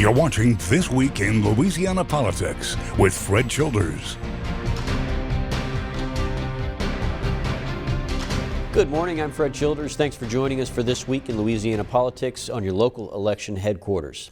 You're watching This Week in Louisiana Politics with Fred Childers. Good morning, I'm Fred Childers. Thanks for joining us for This Week in Louisiana Politics on your local election headquarters.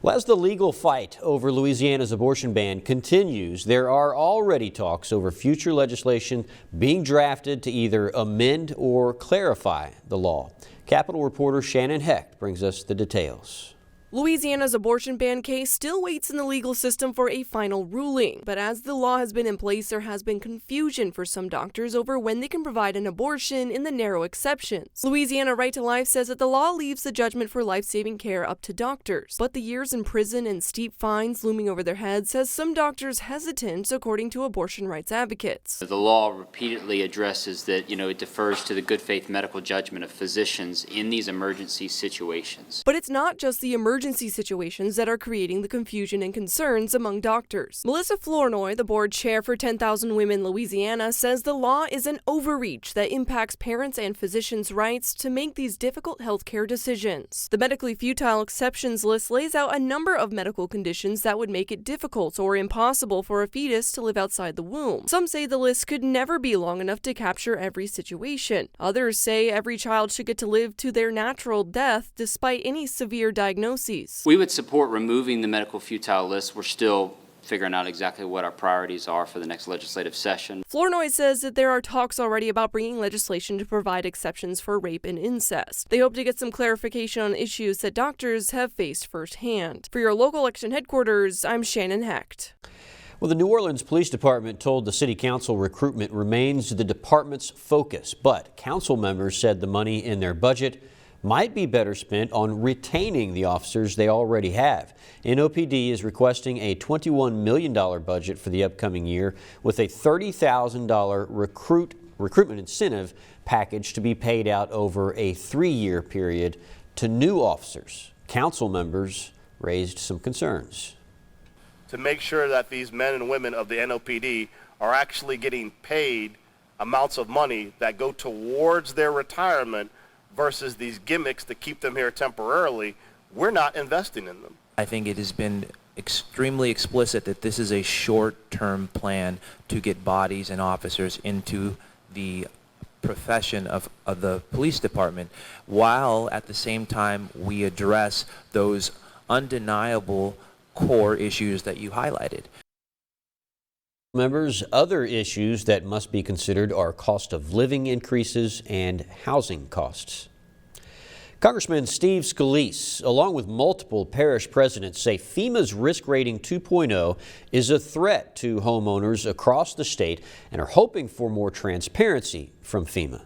Well, as the legal fight over Louisiana's abortion ban continues, there are already talks over future legislation being drafted to either amend or clarify the law. Capitol reporter Shannon Hecht brings us the details. Louisiana's abortion ban case still waits in the legal system for a final ruling, but as the law has been in place, there has been confusion for some doctors over when they can provide an abortion in the narrow exceptions. Louisiana Right to Life says that the law leaves the judgment for life-saving care up to doctors, but the years in prison and steep fines looming over their heads has some doctors hesitant, according to abortion rights advocates. The law repeatedly addresses that, it defers to the good faith medical judgment of physicians in these emergency situations. But it's not just the emergency situations that are creating the confusion and concerns among doctors. Melissa Flournoy, the board chair for 10,000 Women Louisiana, says the law is an overreach that impacts parents and physicians' rights to make these difficult healthcare decisions. The medically futile exceptions list lays out a number of medical conditions that would make it difficult or impossible for a fetus to live outside the womb. Some say the list could never be long enough to capture every situation. Others say every child should get to live to their natural death despite any severe diagnosis. We would support removing the medical futile list. We're still figuring out exactly what our priorities are for the next legislative session. Flournoy says that there are talks already about bringing legislation to provide exceptions for rape and incest. They hope to get some clarification on issues that doctors have faced firsthand. For your local election headquarters, I'm Shannon Hecht. Well, the New Orleans Police Department told the City Council recruitment remains the department's focus, but council members said the money in their budget might be better spent on retaining the officers they already have. NOPD is requesting a $21 million budget for the upcoming year with a $30,000 recruitment incentive package to be paid out over a 3-year period to new officers. Council members raised some concerns. To make sure that these men and women of the NOPD are actually getting paid amounts of money that go towards their retirement versus these gimmicks to keep them here temporarily, we're not investing in them. I think it has been extremely explicit that this is a short-term plan to get bodies and officers into the profession of the police department, while at the same time we address those undeniable core issues that you highlighted. Members, other issues that must be considered are cost of living increases and housing costs. Congressman Steve Scalise, along with multiple parish presidents, say FEMA's Risk Rating 2.0 is a threat to homeowners across the state and are hoping for more transparency from FEMA.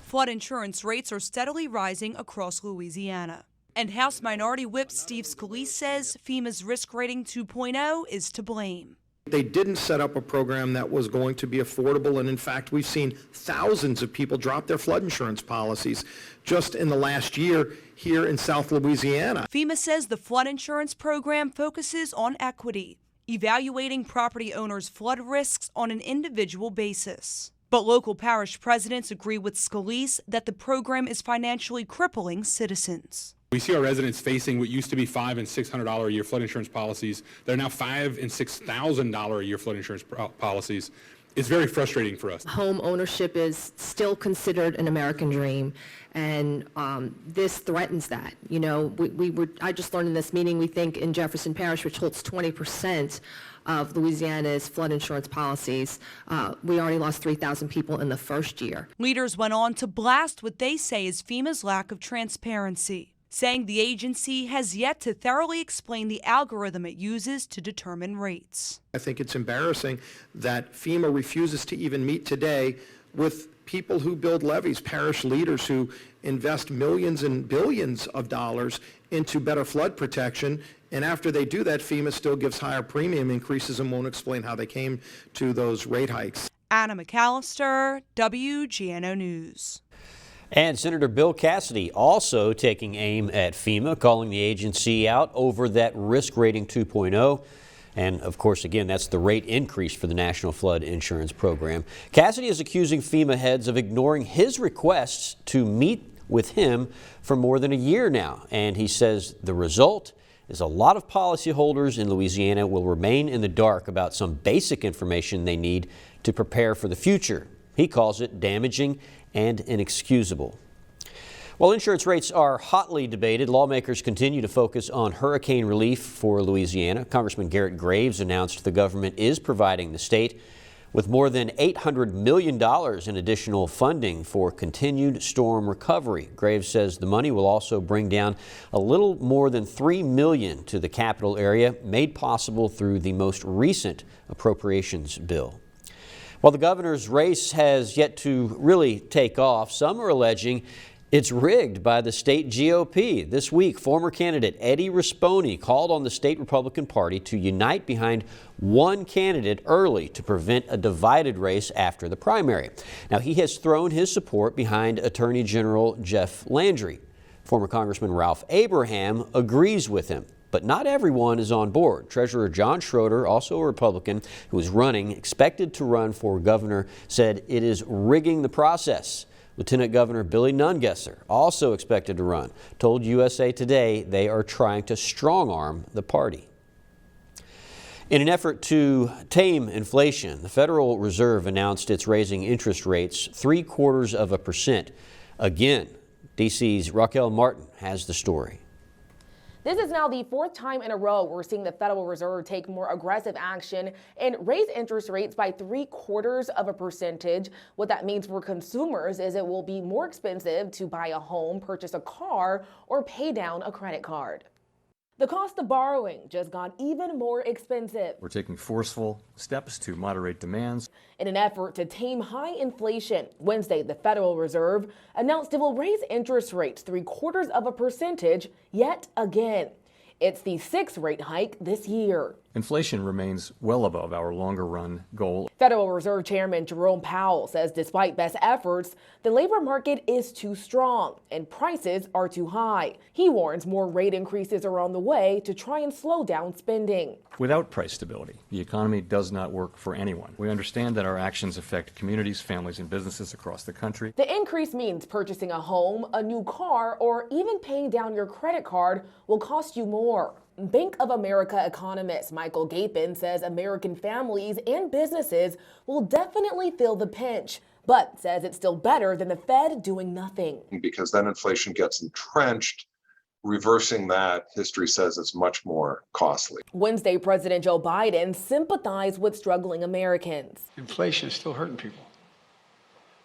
Flood insurance rates are steadily rising across Louisiana. And House Minority Whip Steve Scalise says FEMA's Risk Rating 2.0 is to blame. They didn't set up a program that was going to be affordable, and in fact, we've seen thousands of people drop their flood insurance policies just in the last year here in South Louisiana. FEMA says the flood insurance program focuses on equity, evaluating property owners' flood risks on an individual basis. But local parish presidents agree with Scalise that the program is financially crippling citizens. We see our residents facing what used to be $500 and $600 a year flood insurance policies. They're now $5,000 and $6,000 a year flood insurance policies. It's very frustrating for us. Home ownership is still considered an American dream, and this threatens that. I just learned in this meeting, we think in Jefferson Parish, which holds 20% of Louisiana's flood insurance policies, we already lost 3,000 people in the first year. Leaders went on to blast what they say is FEMA's lack of transparency, saying the agency has yet to thoroughly explain the algorithm it uses to determine rates. I think it's embarrassing that FEMA refuses to even meet today with people who build levees, parish leaders who invest millions and billions of dollars into better flood protection, and after they do that, FEMA still gives higher premium increases and won't explain how they came to those rate hikes. Anna McAllister, WGNO News. And Senator Bill Cassidy also taking aim at FEMA, calling the agency out over that Risk Rating 2.0. And of course, again, that's the rate increase for the National Flood Insurance Program. Cassidy is accusing FEMA heads of ignoring his requests to meet with him for more than a year now. And he says the result is a lot of policyholders in Louisiana will remain in the dark about some basic information they need to prepare for the future. He calls it damaging and inexcusable. While insurance rates are hotly debated, lawmakers continue to focus on hurricane relief for Louisiana. Congressman Garrett Graves announced the government is providing the state with more than $800 million in additional funding for continued storm recovery. Graves says the money will also bring down a little more than $3 million to the capital area, made possible through the most recent appropriations bill. While the governor's race has yet to really take off, some are alleging it's rigged by the state GOP. This week, former candidate Eddie Risponi called on the state Republican Party to unite behind one candidate early to prevent a divided race after the primary. Now, he has thrown his support behind Attorney General Jeff Landry. Former Congressman Ralph Abraham agrees with him, but not everyone is on board. Treasurer John Schroeder, also a Republican who is running, expected to run for governor, said it is rigging the process. Lieutenant Governor Billy Nungesser, also expected to run, told USA Today they are trying to strong-arm the party. In an effort to tame inflation, the Federal Reserve announced it's raising interest rates 0.75%. Again, DC's Raquel Martin has the story. This is now the fourth time in a row we're seeing the Federal Reserve take more aggressive action and raise interest rates by 0.75%. What that means for consumers is it will be more expensive to buy a home, purchase a car, or pay down a credit card. The cost of borrowing just got even more expensive. We're taking forceful steps to moderate demands. In an effort to tame high inflation, Wednesday, the Federal Reserve announced it will raise interest rates 0.75% yet again. It's the sixth rate hike this year. Inflation remains well above our longer-run goal. Federal Reserve Chairman Jerome Powell says despite best efforts, the labor market is too strong and prices are too high. He warns more rate increases are on the way to try and slow down spending. Without price stability, the economy does not work for anyone. We understand that our actions affect communities, families, and businesses across the country. The increase means purchasing a home, a new car, or even paying down your credit card will cost you more. Bank of America economist Michael Gapin says American families and businesses will definitely feel the pinch, but says it's still better than the Fed doing nothing. Because then inflation gets entrenched. Reversing that, history says, is much more costly. Wednesday, President Joe Biden sympathized with struggling Americans. Inflation is still hurting people,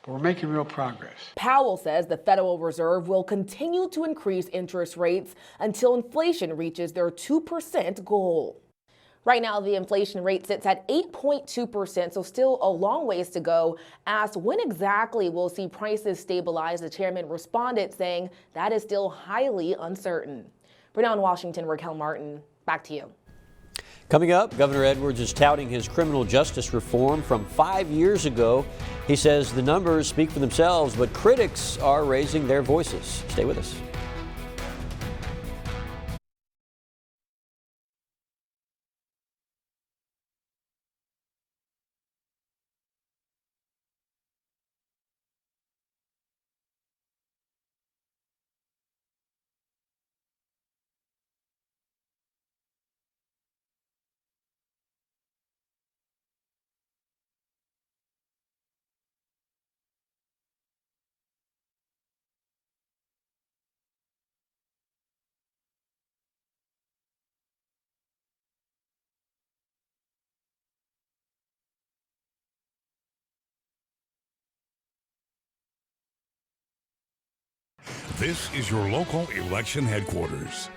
but we're making real progress. Powell says the Federal Reserve will continue to increase interest rates until inflation reaches their 2% goal. Right now, the inflation rate sits at 8.2%, so still a long ways to go. Asked when exactly we'll see prices stabilize, the chairman responded saying that is still highly uncertain. For now in Washington, Raquel Martin, back to you. Coming up, Governor Edwards is touting his criminal justice reform from 5 years ago. He says the numbers speak for themselves, but critics are raising their voices. Stay with us. This is your local election headquarters.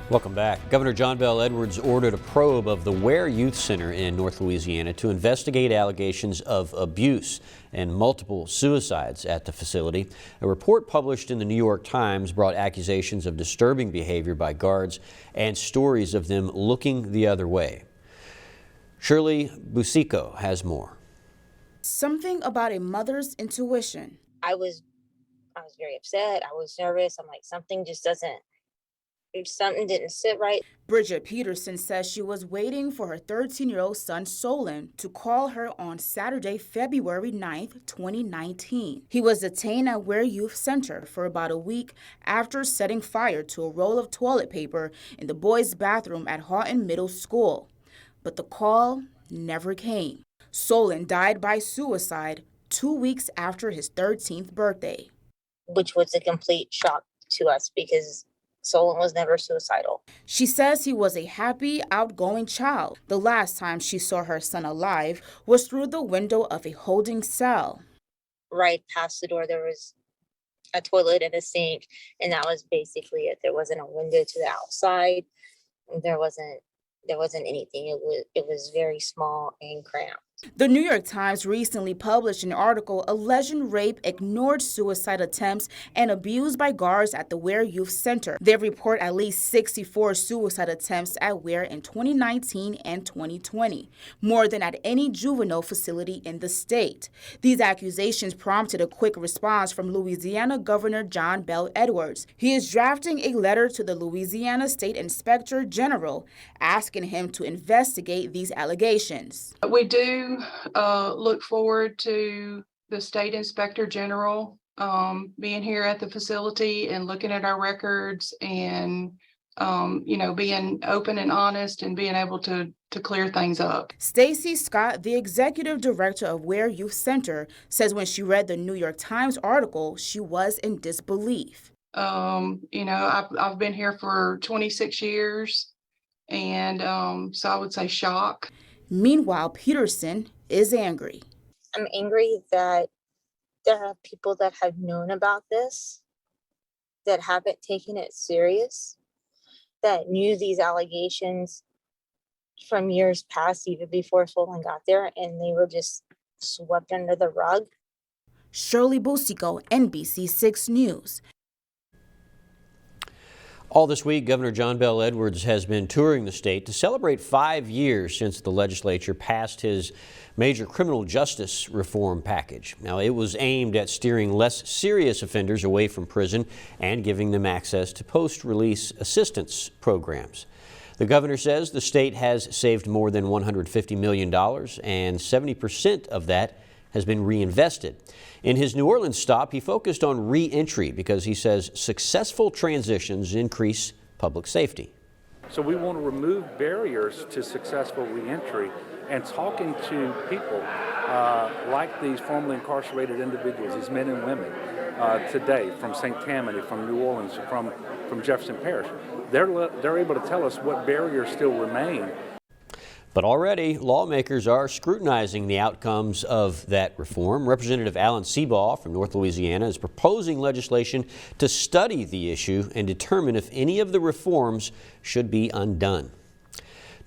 Welcome back. Governor John Bel Edwards ordered a probe of the Ware Youth Center in North Louisiana to investigate allegations of abuse and multiple suicides at the facility. A report published in the New York Times brought accusations of disturbing behavior by guards and stories of them looking the other way. Shirley Busico has more. Something about a mother's intuition. I was very upset. I was nervous. I'm like, something just doesn't something didn't sit right. Bridget Peterson says she was waiting for her 13-year-old son, Solon, to call her on Saturday, February 9th, 2019. He was detained at Ware Youth Center for about a week after setting fire to a roll of toilet paper in the boys' bathroom at Houghton Middle School. But the call never came. Solon died by suicide 2 weeks after his 13th birthday. Which was a complete shock to us because Solon was never suicidal. She says he was a happy, outgoing child. The last time she saw her son alive was through the window of a holding cell. Right past the door, there was a toilet and a sink, and that was basically it. There wasn't a window to the outside. There wasn't anything. It was very small and cramped. The New York Times recently published an article alleging rape, ignored suicide attempts, and abuse by guards at the Ware Youth Center. They report at least 64 suicide attempts at Ware in 2019 and 2020, more than at any juvenile facility in the state. These accusations prompted a quick response from Louisiana Governor John Bel Edwards. He is drafting a letter to the Louisiana State Inspector General asking him to investigate these allegations. We do look forward to the State Inspector General being here at the facility and looking at our records and, being open and honest and being able to clear things up. Stacy Scott, the executive director of Ware Youth Center, says when she read the New York Times article, she was in disbelief. I've been here for 26 years, and so I would say shock. Meanwhile, Peterson is angry. I'm angry that there are people that have known about this, that haven't taken it serious, that knew these allegations from years past, even before Solon got there, and they were just swept under the rug. Shirley Busico, NBC6 News. All this week, Governor John Bel Edwards has been touring the state to celebrate 5 years since the legislature passed his major criminal justice reform package. Now, it was aimed at steering less serious offenders away from prison and giving them access to post-release assistance programs. The governor says the state has saved more than $150 million, and 70% of that has been reinvested. In his New Orleans stop, he focused on re-entry because he says successful transitions increase public safety. So we want to remove barriers to successful re-entry, and talking to people like these formerly incarcerated individuals, these men and women today from St. Tammany, from New Orleans, from Jefferson Parish, they're able to tell us what barriers still remain. But already, lawmakers are scrutinizing the outcomes of that reform. Representative Alan Seabaugh from North Louisiana is proposing legislation to study the issue and determine if any of the reforms should be undone.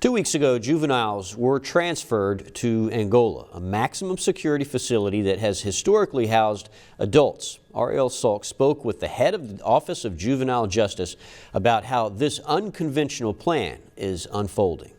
2 weeks ago, juveniles were transferred to Angola, a maximum security facility that has historically housed adults. R.L. Salk spoke with the head of the Office of Juvenile Justice about how this unconventional plan is unfolding.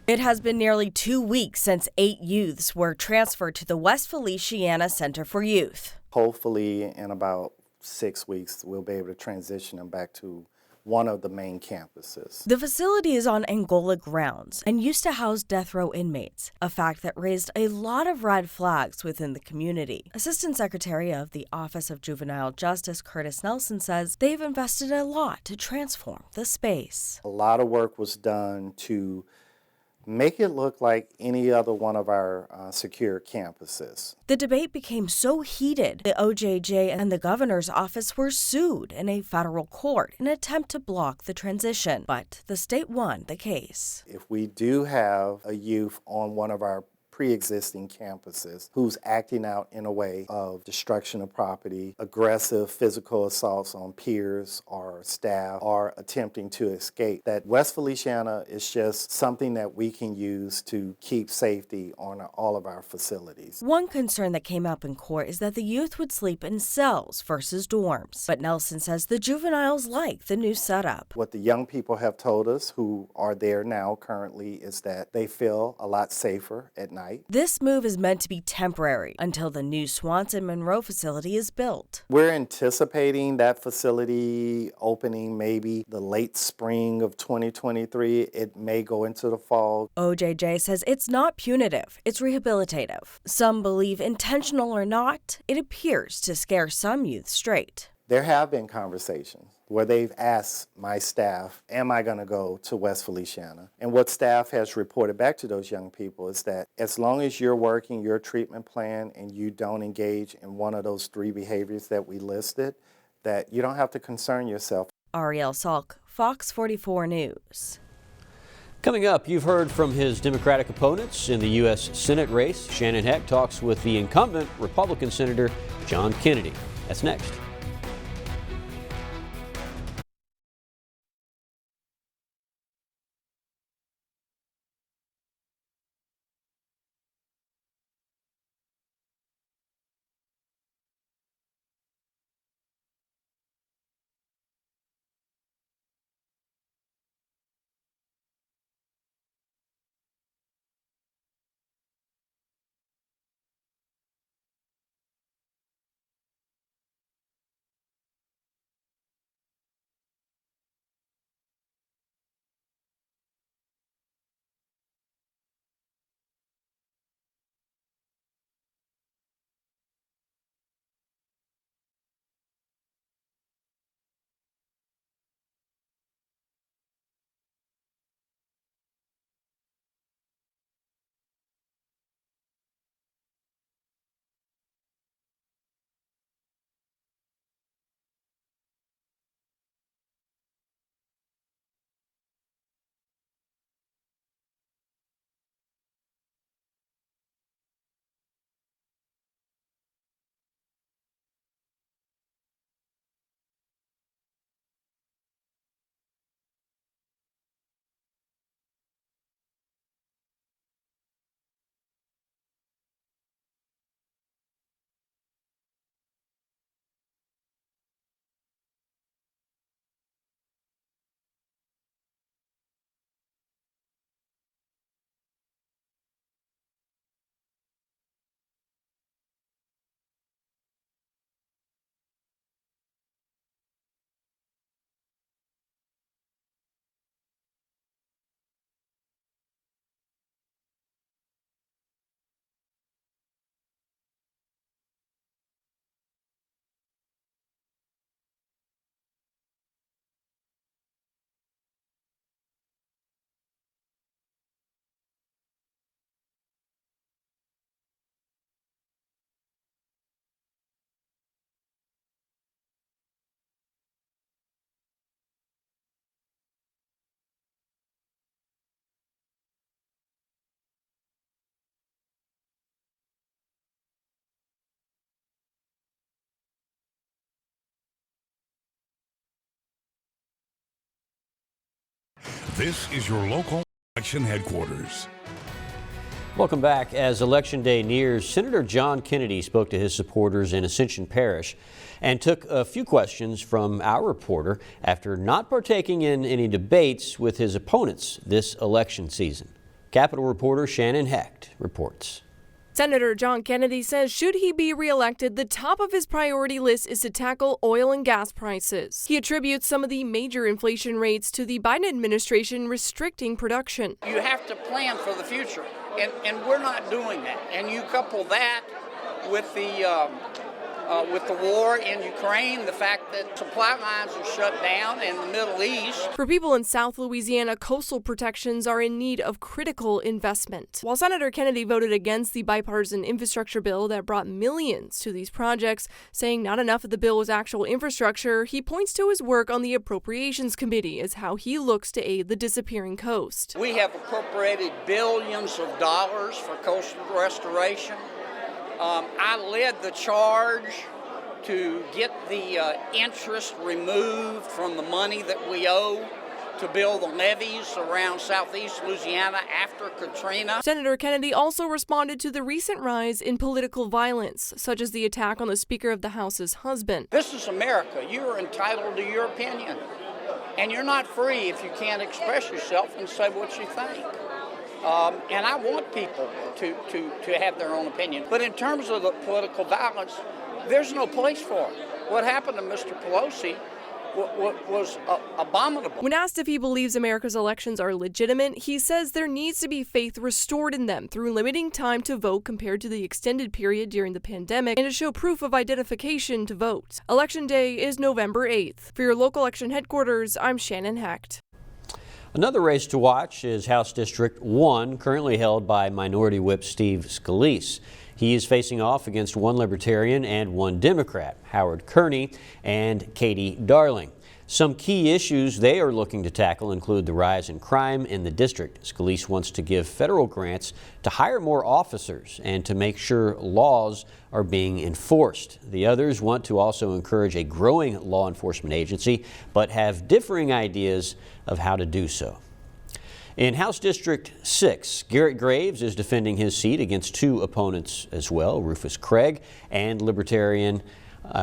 It has been nearly 2 weeks since 8 youths were transferred to the West Feliciana Center for Youth. Hopefully in about 6 weeks, we'll be able to transition them back to one of the main campuses. The facility is on Angola grounds and used to house death row inmates, a fact that raised a lot of red flags within the community. Assistant Secretary of the Office of Juvenile Justice Curtis Nelson says they've invested a lot to transform the space. A lot of work was done to make it look like any other one of our secure campuses. The debate became so heated, the OJJ and the governor's office were sued in a federal court in an attempt to block the transition, but the state won the case. If we do have a youth on one of our pre-existing campuses who's acting out in a way of destruction of property, aggressive physical assaults on peers or staff, or attempting to escape, that West Feliciana is just something that we can use to keep safety on all of our facilities. One concern that came up in court is that the youth would sleep in cells versus dorms. But Nelson says the juveniles like the new setup. What the young people have told us who are there now currently is that they feel a lot safer at night. site. This move is meant to be temporary until the new Swanson Monroe facility is built. We're anticipating that facility opening maybe the late spring of 2023. It may go into the fall. OJJ says it's not punitive, it's rehabilitative. Some believe intentional or not, it appears to scare some youth straight. There have been conversations where they've asked my staff, am I going to go to West Feliciana? And what staff has reported back to those young people is that as long as you're working your treatment plan and you don't engage in one of those 3 behaviors that we listed, that you don't have to concern yourself. Ariel Salk, Fox 44 News. Coming up, you've heard from his Democratic opponents in the U.S. Senate race. Shannon Heck talks with the incumbent Republican Senator John Kennedy. That's next. This is your local election headquarters. Welcome back. As Election Day nears, Senator John Kennedy spoke to his supporters in Ascension Parish and took a few questions from our reporter after not partaking in any debates with his opponents this election season. Capitol reporter Shannon Hecht reports. Senator John Kennedy says should he be reelected, the top of his priority list is to tackle oil and gas prices. He attributes some of the major inflation rates to the Biden administration restricting production. You have to plan for the future, and we're not doing that. And you couple that with the war in Ukraine, the fact that supply lines are shut down in the Middle East. For people in South Louisiana, coastal protections are in need of critical investment. While Senator Kennedy voted against the bipartisan infrastructure bill that brought millions to these projects, saying not enough of the bill was actual infrastructure, he points to his work on the Appropriations Committee as how he looks to aid the disappearing coast. We have appropriated billions of dollars for coastal restoration. I led the charge to get the interest removed from the money that we owe to build the levees around southeast Louisiana after Katrina. Senator Kennedy also responded to the recent rise in political violence, such as the attack on the Speaker of the House's husband. This is America. You are entitled to your opinion. And you're not free if you can't express yourself and say what you think. And I want people to have their own opinion. But in terms of the political violence, there's no place for it. What happened to Mr. Pelosi was abominable. When asked if he believes America's elections are legitimate, he says there needs to be faith restored in them through limiting time to vote compared to the extended period during the pandemic and to show proof of identification to vote. Election Day is November 8th. For your local election headquarters, I'm Shannon Hecht. Another race to watch is House District 1, currently held by Minority Whip Steve Scalise. He is facing off against one Libertarian and one Democrat, Howard Kearney and Katie Darling. Some key issues they are looking to tackle include the rise in crime in the district. Scalise wants to give federal grants to hire more officers and to make sure laws are being enforced. The others want to also encourage a growing law enforcement agency, but have differing ideas of how to do so. In House District 6, Garrett Graves is defending his seat against two opponents as well, Rufus Craig and Libertarian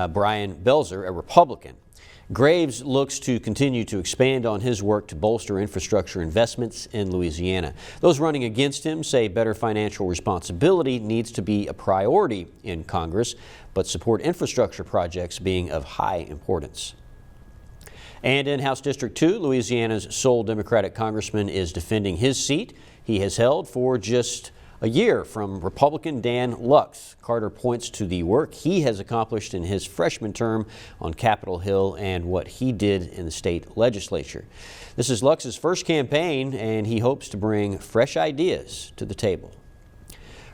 Brian Belzer, a Republican. Graves looks to continue to expand on his work to bolster infrastructure investments in Louisiana. Those running against him say better financial responsibility needs to be a priority in Congress, but support infrastructure projects being of high importance. And in House District 2, Louisiana's sole Democratic congressman is defending his seat. He has held for just a year from Republican Dan Lux. Carter points to the work he has accomplished in his freshman term on Capitol Hill and what he did in the state legislature. This is Lux's first campaign, and he hopes to bring fresh ideas to the table.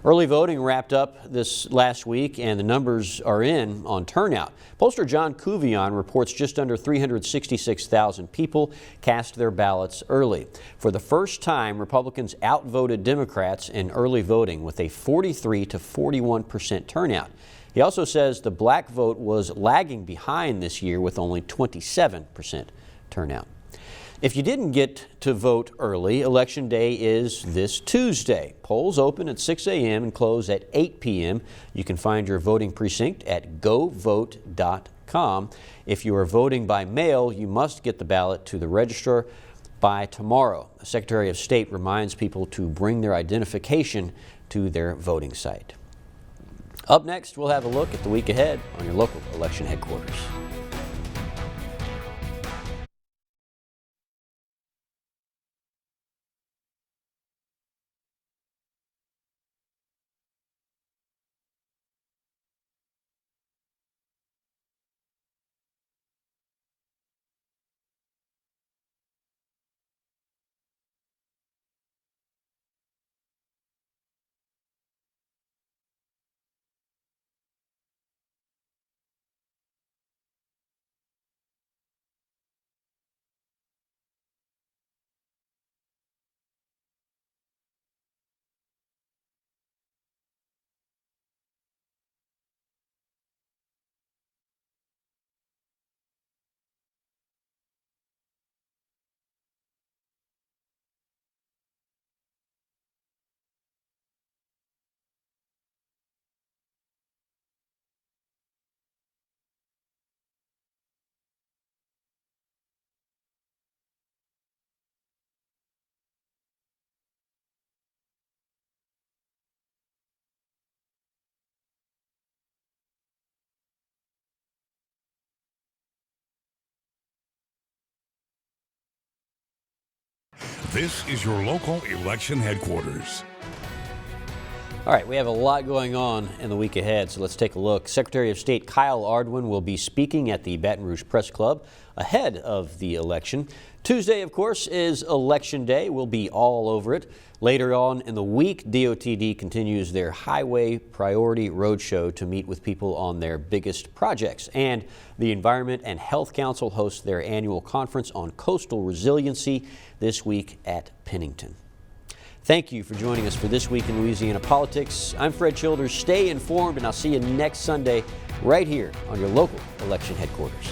Early voting wrapped up this last week, and the numbers are in on turnout. Pollster John Couvion reports just under 366,000 people cast their ballots early. For the first time, Republicans outvoted Democrats in early voting with a 43 to 41% turnout. He also says the black vote was lagging behind this year with only 27% turnout. If you didn't get to vote early, Election Day is this Tuesday. Polls open at 6 a.m. and close at 8 p.m. You can find your voting precinct at govote.com. If you are voting by mail, you must get the ballot to the registrar by tomorrow. The Secretary of State reminds people to bring their identification to their voting site. Up next, we'll have a look at the week ahead on your local election headquarters. This is your local election headquarters. All right, we have a lot going on in the week ahead, so let's take a look. Secretary of State Kyle Ardwin will be speaking at the Baton Rouge Press Club ahead of the election. Tuesday, of course, is Election Day. We'll be all over it. Later on in the week, DOTD continues their Highway Priority Roadshow to meet with people on their biggest projects. And the Environment and Health Council hosts their annual conference on coastal resiliency this week at Pennington. Thank you for joining us for This Week in Louisiana Politics. I'm Fred Childers. Stay informed, and I'll see you next Sunday right here on your local election headquarters.